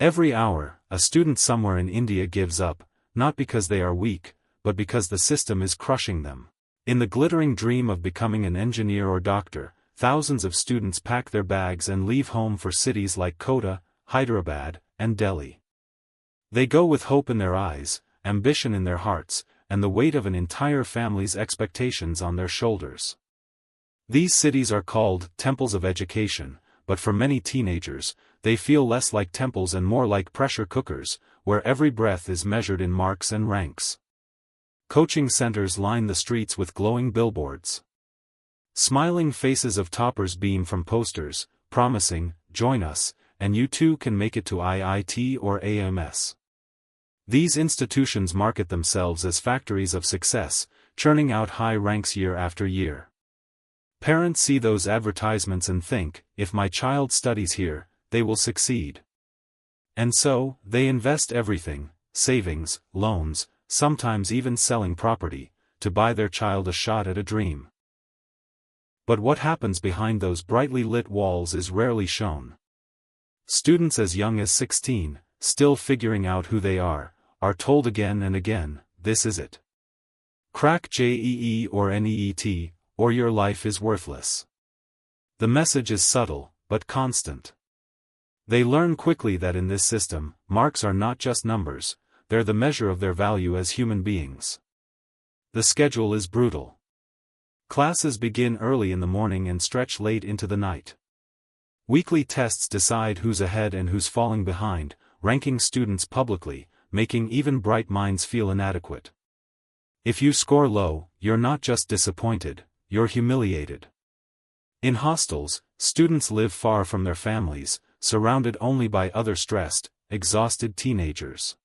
Every hour, a student somewhere in India gives up, not because they are weak, but because the system is crushing them. In the glittering dream of becoming an engineer or doctor, thousands of students pack their bags and leave home for cities like Kota, Hyderabad, and Delhi. They go with hope in their eyes, ambition in their hearts, and the weight of an entire family's expectations on their shoulders. These cities are called temples of education, but for many teenagers, they feel less like temples and more like pressure cookers, where every breath is measured in marks and ranks. Coaching centers line the streets with glowing billboards. Smiling faces of toppers beam from posters, promising, "Join us, and you too can make it to IIT or AMS." These institutions market themselves as factories of success, churning out high ranks year after year. Parents see those advertisements and think, if my child studies here, they will succeed. And so, they invest everything, savings, loans, sometimes even selling property, to buy their child a shot at a dream. But what happens behind those brightly lit walls is rarely shown. Students as young as 16, still figuring out who they are told again and again, this is it. Crack JEE or NEET, or your life is worthless. The message is subtle, but constant. They learn quickly that in this system, marks are not just numbers, they're the measure of their value as human beings. The schedule is brutal. Classes begin early in the morning and stretch late into the night. Weekly tests decide who's ahead and who's falling behind, ranking students publicly, making even bright minds feel inadequate. If you score low, you're not just disappointed, you're humiliated. In hostels, students live far from their families, surrounded only by other stressed, exhausted teenagers.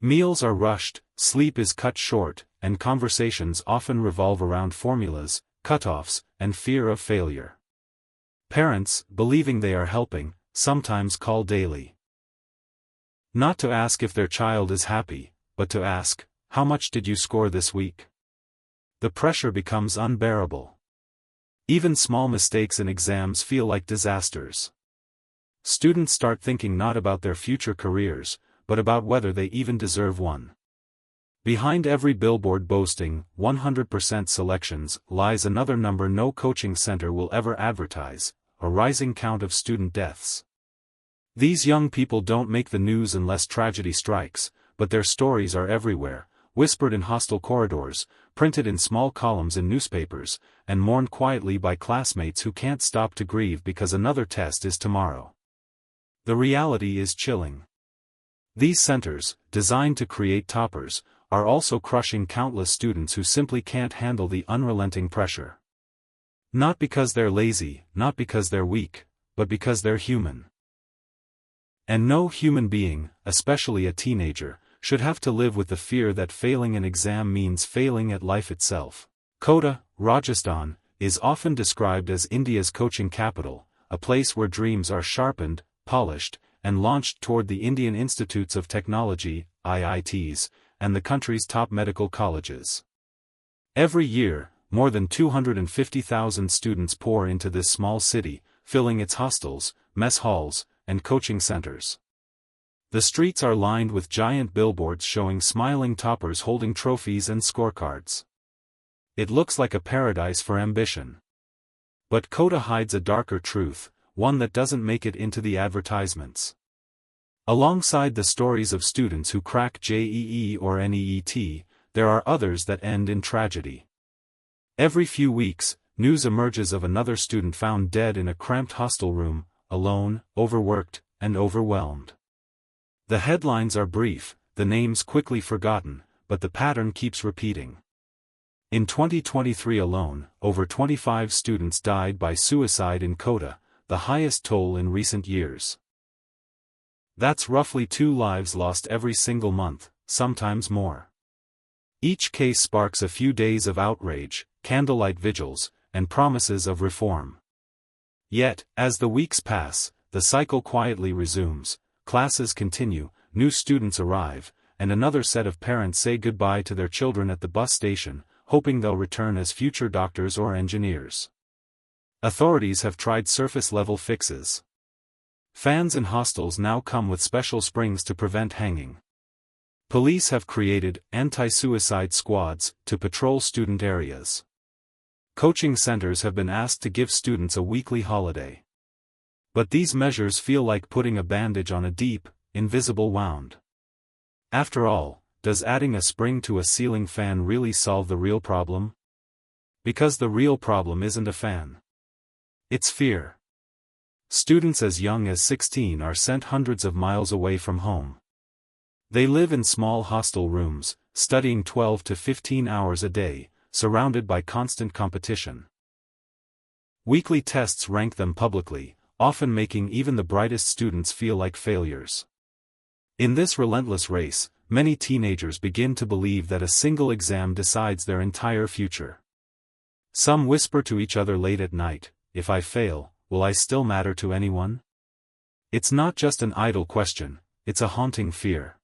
Meals are rushed, sleep is cut short, and conversations often revolve around formulas, cutoffs, and fear of failure. Parents, believing they are helping, sometimes call daily. Not to ask if their child is happy, but to ask, how much did you score this week? The pressure becomes unbearable. Even small mistakes in exams feel like disasters. Students start thinking not about their future careers, but about whether they even deserve one. Behind every billboard boasting 100% selections lies another number no coaching center will ever advertise, a rising count of student deaths. These young people don't make the news unless tragedy strikes, but their stories are everywhere, whispered in hostel corridors, printed in small columns in newspapers, and mourned quietly by classmates who can't stop to grieve because another test is tomorrow. The reality is chilling. These centers, designed to create toppers, are also crushing countless students who simply can't handle the unrelenting pressure. Not because they're lazy, not because they're weak, but because they're human. And no human being, especially a teenager, should have to live with the fear that failing an exam means failing at life itself. Kota, Rajasthan, is often described as India's coaching capital, a place where dreams are sharpened, polished, and launched toward the Indian Institutes of Technology, IITs, and the country's top medical colleges. Every year, more than 250,000 students pour into this small city, filling its hostels, mess halls, and coaching centers. The streets are lined with giant billboards showing smiling toppers holding trophies and scorecards. It looks like a paradise for ambition. But Kota hides a darker truth, one that doesn't make it into the advertisements. Alongside the stories of students who crack JEE or NEET, there are others that end in tragedy. Every few weeks, news emerges of another student found dead in a cramped hostel room, alone, overworked, and overwhelmed. The headlines are brief, the names quickly forgotten, but the pattern keeps repeating. In 2023 alone, over 25 students died by suicide in Kota, the highest toll in recent years. That's roughly 2 lives lost every single month, sometimes more. Each case sparks a few days of outrage, candlelight vigils, and promises of reform. Yet, as the weeks pass, the cycle quietly resumes, classes continue, new students arrive, and another set of parents say goodbye to their children at the bus station, hoping they'll return as future doctors or engineers. Authorities have tried surface-level fixes. Fans in hostels now come with special springs to prevent hanging. Police have created anti-suicide squads to patrol student areas. Coaching centers have been asked to give students a weekly holiday. But these measures feel like putting a bandage on a deep, invisible wound. After all, does adding a spring to a ceiling fan really solve the real problem? Because the real problem isn't a fan. It's fear. Students as young as 16 are sent hundreds of miles away from home. They live in small hostel rooms, studying 12 to 15 hours a day, surrounded by constant competition. Weekly tests rank them publicly, often making even the brightest students feel like failures. In this relentless race, many teenagers begin to believe that a single exam decides their entire future. Some whisper to each other late at night, "If I fail, will I still matter to anyone?" It's not just an idle question, it's a haunting fear.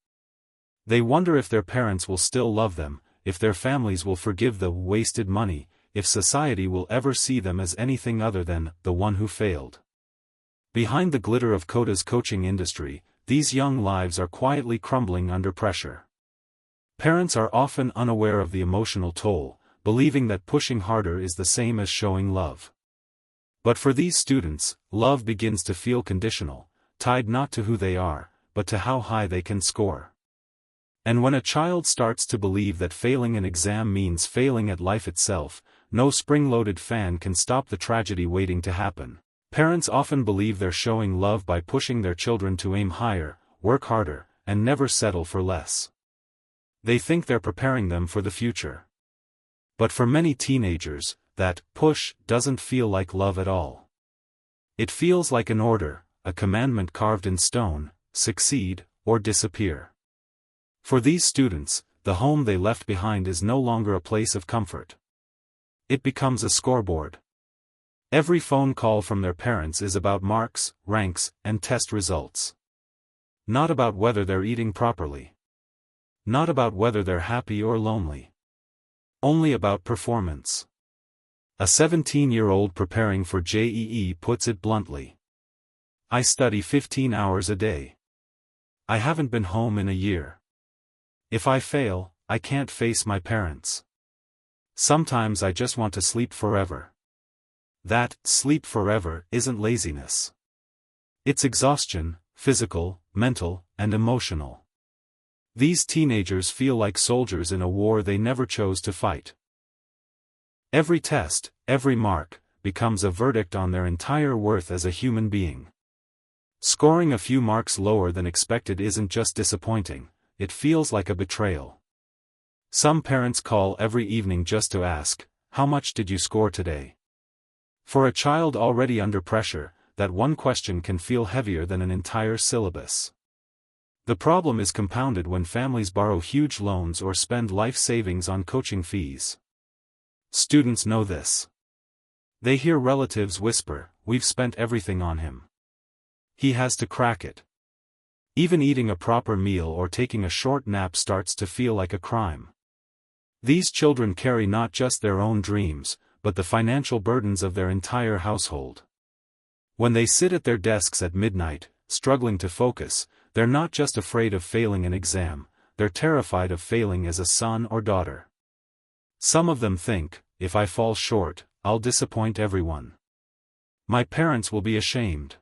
They wonder if their parents will still love them, if their families will forgive the wasted money, if society will ever see them as anything other than the one who failed. Behind the glitter of Coda's coaching industry, these young lives are quietly crumbling under pressure. Parents are often unaware of the emotional toll, believing that pushing harder is the same as showing love. But for these students, love begins to feel conditional, tied not to who they are, but to how high they can score. And when a child starts to believe that failing an exam means failing at life itself, no spring-loaded fan can stop the tragedy waiting to happen. Parents often believe they're showing love by pushing their children to aim higher, work harder, and never settle for less. They think they're preparing them for the future. But for many teenagers, that push doesn't feel like love at all. It feels like an order, a commandment carved in stone: succeed or disappear. For these students, the home they left behind is no longer a place of comfort. It becomes a scoreboard. Every phone call from their parents is about marks, ranks, and test results. Not about whether they're eating properly. Not about whether they're happy or lonely. Only about performance. A 17-year-old preparing for JEE puts it bluntly. "I study 15 hours a day. I haven't been home in a year. If I fail, I can't face my parents. Sometimes I just want to sleep forever." That sleep forever isn't laziness. It's exhaustion, physical, mental, and emotional. These teenagers feel like soldiers in a war they never chose to fight. Every test, every mark, becomes a verdict on their entire worth as a human being. Scoring a few marks lower than expected isn't just disappointing, it feels like a betrayal. Some parents call every evening just to ask, "How much did you score today?" For a child already under pressure, that one question can feel heavier than an entire syllabus. The problem is compounded when families borrow huge loans or spend life savings on coaching fees. Students know this. They hear relatives whisper, "We've spent everything on him. He has to crack it." Even eating a proper meal or taking a short nap starts to feel like a crime. These children carry not just their own dreams, but the financial burdens of their entire household. When they sit at their desks at midnight, struggling to focus, they're not just afraid of failing an exam, they're terrified of failing as a son or daughter. Some of them think, "If I fall short, I'll disappoint everyone. My parents will be ashamed.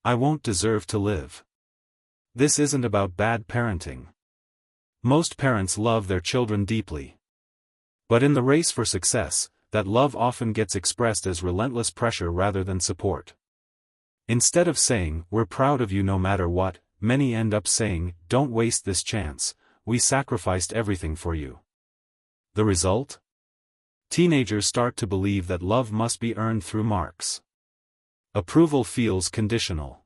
I won't deserve to live." This isn't about bad parenting. Most parents love their children deeply. But in the race for success, that love often gets expressed as relentless pressure rather than support. Instead of saying, "We're proud of you no matter what," many end up saying, "Don't waste this chance, we sacrificed everything for you." The result? Teenagers start to believe that love must be earned through marks. Approval feels conditional.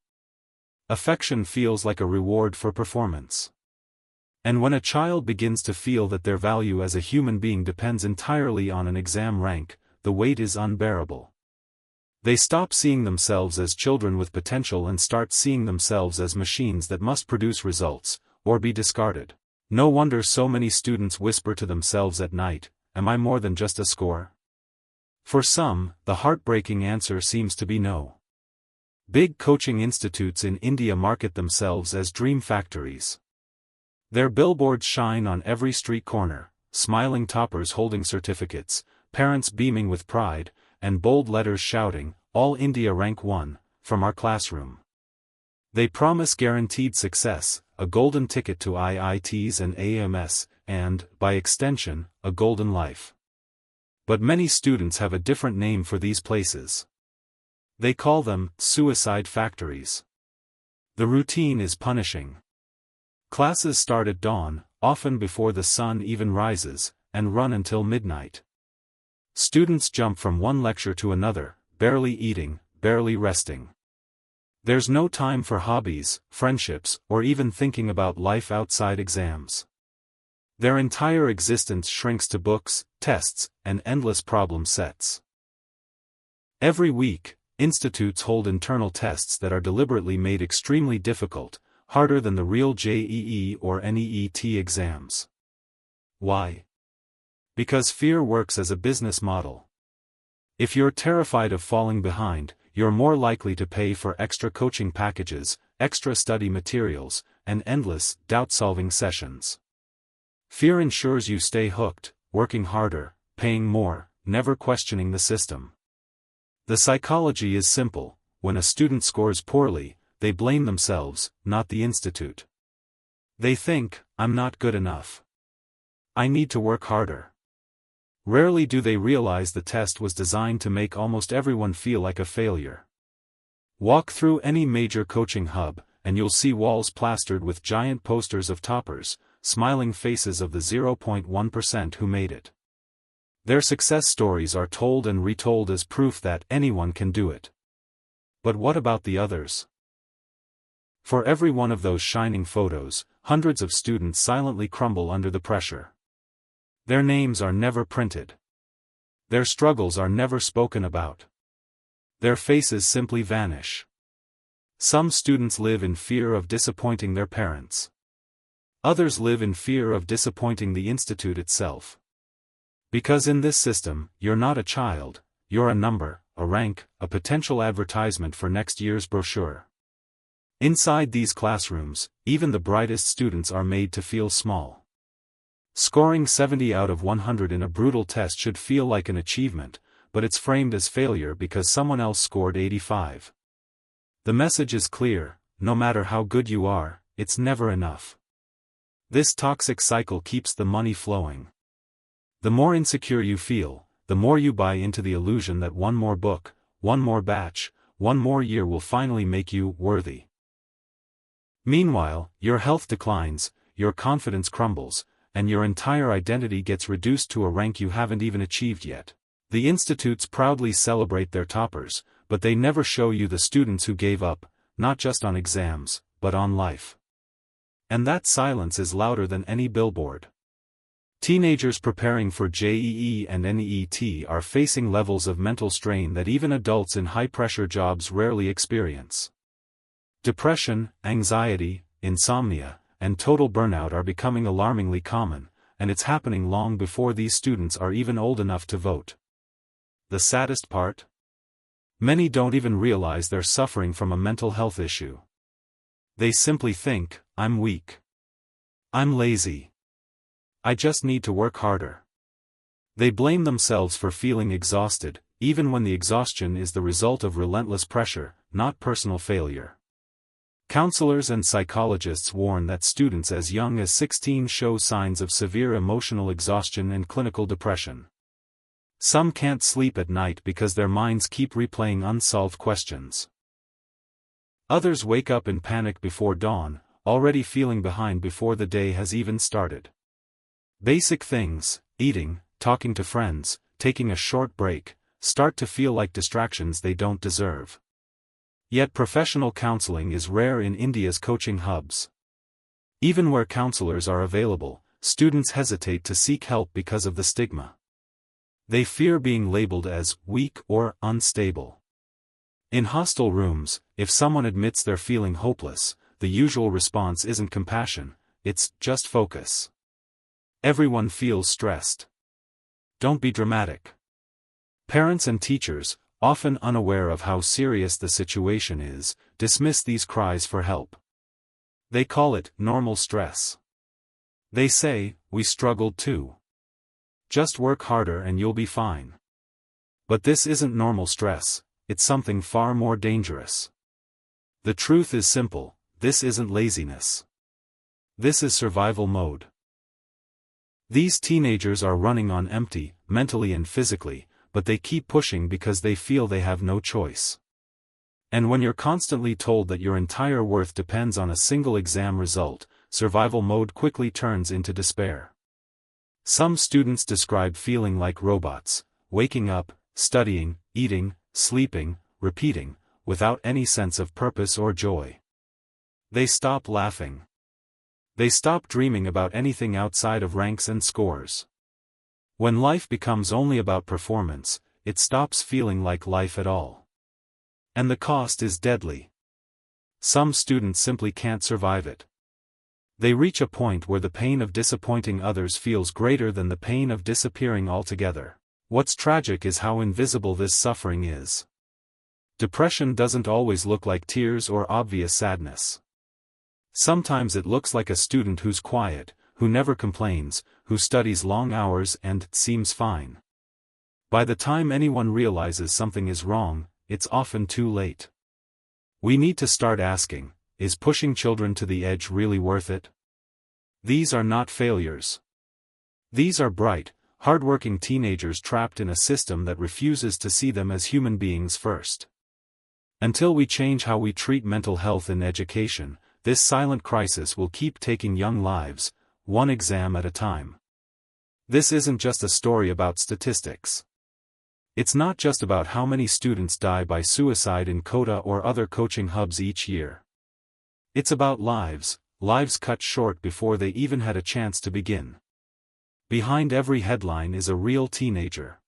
Affection feels like a reward for performance. And when a child begins to feel that their value as a human being depends entirely on an exam rank, the weight is unbearable. They stop seeing themselves as children with potential and start seeing themselves as machines that must produce results, or be discarded. No wonder so many students whisper to themselves at night, "Am I more than just a score?" For some, the heartbreaking answer seems to be no. Big coaching institutes in India market themselves as dream factories. Their billboards shine on every street corner, smiling toppers holding certificates, parents beaming with pride, and bold letters shouting, "All India Rank 1, from our classroom." They promise guaranteed success, a golden ticket to IITs and AMS, and, by extension, a golden life. But many students have a different name for these places. They call them suicide factories. The routine is punishing. Classes start at dawn, often before the sun even rises, and run until midnight. Students jump from one lecture to another, barely eating, barely resting. There's no time for hobbies, friendships, or even thinking about life outside exams. Their entire existence shrinks to books, tests, and endless problem sets. Every week, institutes hold internal tests that are deliberately made extremely difficult, harder than the real JEE or NEET exams. Why? Because fear works as a business model. If you're terrified of falling behind, you're more likely to pay for extra coaching packages, extra study materials, and endless, doubt-solving sessions. Fear ensures you stay hooked, working harder, paying more, never questioning the system. The psychology is simple: when a student scores poorly, they blame themselves, not the institute. They think, "I'm not good enough. I need to work harder." Rarely do they realize the test was designed to make almost everyone feel like a failure. Walk through any major coaching hub, and you'll see walls plastered with giant posters of toppers, smiling faces of the 0.1% who made it. Their success stories are told and retold as proof that anyone can do it. But what about the others? For every one of those shining photos, hundreds of students silently crumble under the pressure. Their names are never printed. Their struggles are never spoken about. Their faces simply vanish. Some students live in fear of disappointing their parents. Others live in fear of disappointing the institute itself. Because in this system, you're not a child, you're a number, a rank, a potential advertisement for next year's brochure. Inside these classrooms, even the brightest students are made to feel small. Scoring 70 out of 100 in a brutal test should feel like an achievement, but it's framed as failure because someone else scored 85. The message is clear: no matter how good you are, it's never enough. This toxic cycle keeps the money flowing. The more insecure you feel, the more you buy into the illusion that one more book, one more batch, one more year will finally make you worthy. Meanwhile, your health declines, your confidence crumbles, and your entire identity gets reduced to a rank you haven't even achieved yet. The institutes proudly celebrate their toppers, but they never show you the students who gave up, not just on exams, but on life. And that silence is louder than any billboard. Teenagers preparing for JEE and NEET are facing levels of mental strain that even adults in high-pressure jobs rarely experience. Depression, anxiety, insomnia, and total burnout are becoming alarmingly common, and it's happening long before these students are even old enough to vote. The saddest part? Many don't even realize they're suffering from a mental health issue. They simply think, "I'm weak. I'm lazy. I just need to work harder." They blame themselves for feeling exhausted, even when the exhaustion is the result of relentless pressure, not personal failure. Counselors and psychologists warn that students as young as 16 show signs of severe emotional exhaustion and clinical depression. Some can't sleep at night because their minds keep replaying unsolved questions. Others wake up in panic before dawn, already feeling behind before the day has even started. Basic things, eating, talking to friends, taking a short break, start to feel like distractions they don't deserve. Yet professional counseling is rare in India's coaching hubs. Even where counselors are available, students hesitate to seek help because of the stigma. They fear being labeled as weak or unstable. In hostel rooms, if someone admits they're feeling hopeless, the usual response isn't compassion, it's just focus. Everyone feels stressed. Don't be dramatic. Parents and teachers, often unaware of how serious the situation is, dismiss these cries for help. They call it normal stress. They say, "We struggled too. Just work harder and you'll be fine." But this isn't normal stress, it's something far more dangerous. The truth is simple, this isn't laziness. This is survival mode. These teenagers are running on empty, mentally and physically, but they keep pushing because they feel they have no choice. And when you're constantly told that your entire worth depends on a single exam result, survival mode quickly turns into despair. Some students describe feeling like robots, waking up, studying, eating, sleeping, repeating, without any sense of purpose or joy. They stop laughing. They stop dreaming about anything outside of ranks and scores. When life becomes only about performance, it stops feeling like life at all. And the cost is deadly. Some students simply can't survive it. They reach a point where the pain of disappointing others feels greater than the pain of disappearing altogether. What's tragic is how invisible this suffering is. Depression doesn't always look like tears or obvious sadness. Sometimes it looks like a student who's quiet, who never complains, who studies long hours and seems fine. By the time anyone realizes something is wrong, it's often too late. We need to start asking, is pushing children to the edge really worth it? These are not failures. These are bright, hardworking teenagers trapped in a system that refuses to see them as human beings first. Until we change how we treat mental health in education, this silent crisis will keep taking young lives, one exam at a time. This isn't just a story about statistics. It's not just about how many students die by suicide in Coda or other coaching hubs each year. It's about lives cut short before they even had a chance to begin. Behind every headline is a real teenager.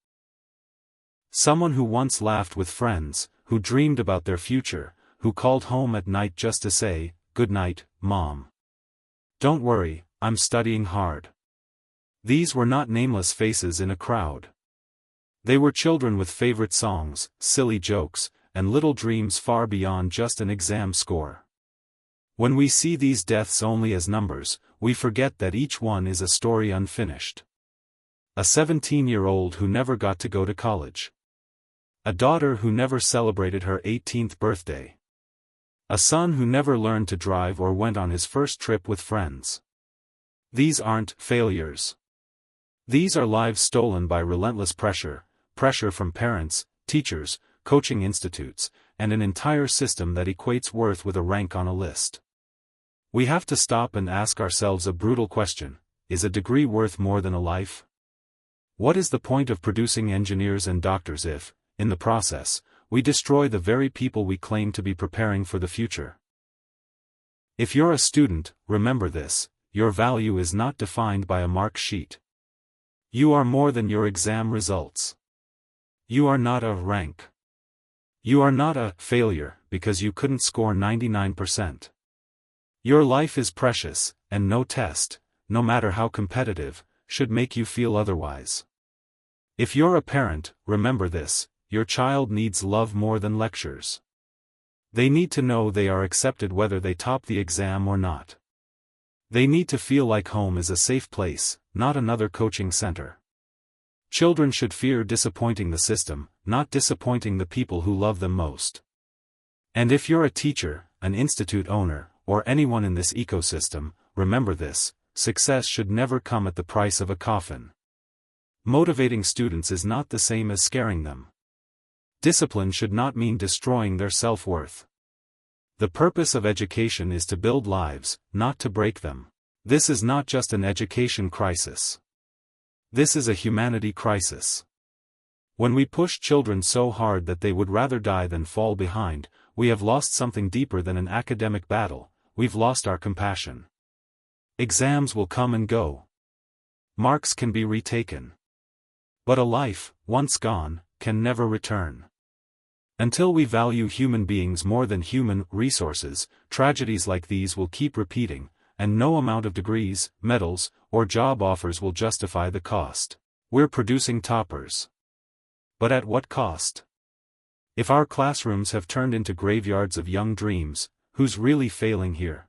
Someone who once laughed with friends, who dreamed about their future, who called home at night just to say, "Good night, Mom. Don't worry, I'm studying hard." These were not nameless faces in a crowd. They were children with favorite songs, silly jokes, and little dreams far beyond just an exam score. When we see these deaths only as numbers, we forget that each one is a story unfinished. A 17-year-old who never got to go to college. A daughter who never celebrated her 18th birthday. A son who never learned to drive or went on his first trip with friends. These aren't failures. These are lives stolen by relentless pressure from parents, teachers, coaching institutes, and an entire system that equates worth with a rank on a list. We have to stop and ask ourselves a brutal question: is a degree worth more than a life? What is the point of producing engineers and doctors if, in the process, we destroy the very people we claim to be preparing for the future? If you're a student, remember this: your value is not defined by a mark sheet. You are more than your exam results. You are not a rank. You are not a failure because you couldn't score 99%. Your life is precious, and no test, no matter how competitive, should make you feel otherwise. If you're a parent, remember this: your child needs love more than lectures. They need to know they are accepted whether they top the exam or not. They need to feel like home is a safe place, not another coaching center. Children should fear disappointing the system, not disappointing the people who love them most. And if you're a teacher, an institute owner, or anyone in this ecosystem, remember this: success should never come at the price of a coffin. Motivating students is not the same as scaring them. Discipline should not mean destroying their self-worth. The purpose of education is to build lives, not to break them. This is not just an education crisis. This is a humanity crisis. When we push children so hard that they would rather die than fall behind, we have lost something deeper than an academic battle: we've lost our compassion. Exams will come and go. Marks can be retaken. But a life, once gone, can never return. Until we value human beings more than human resources, tragedies like these will keep repeating, and no amount of degrees, medals, or job offers will justify the cost. We're producing toppers. But at what cost? If our classrooms have turned into graveyards of young dreams, who's really failing here?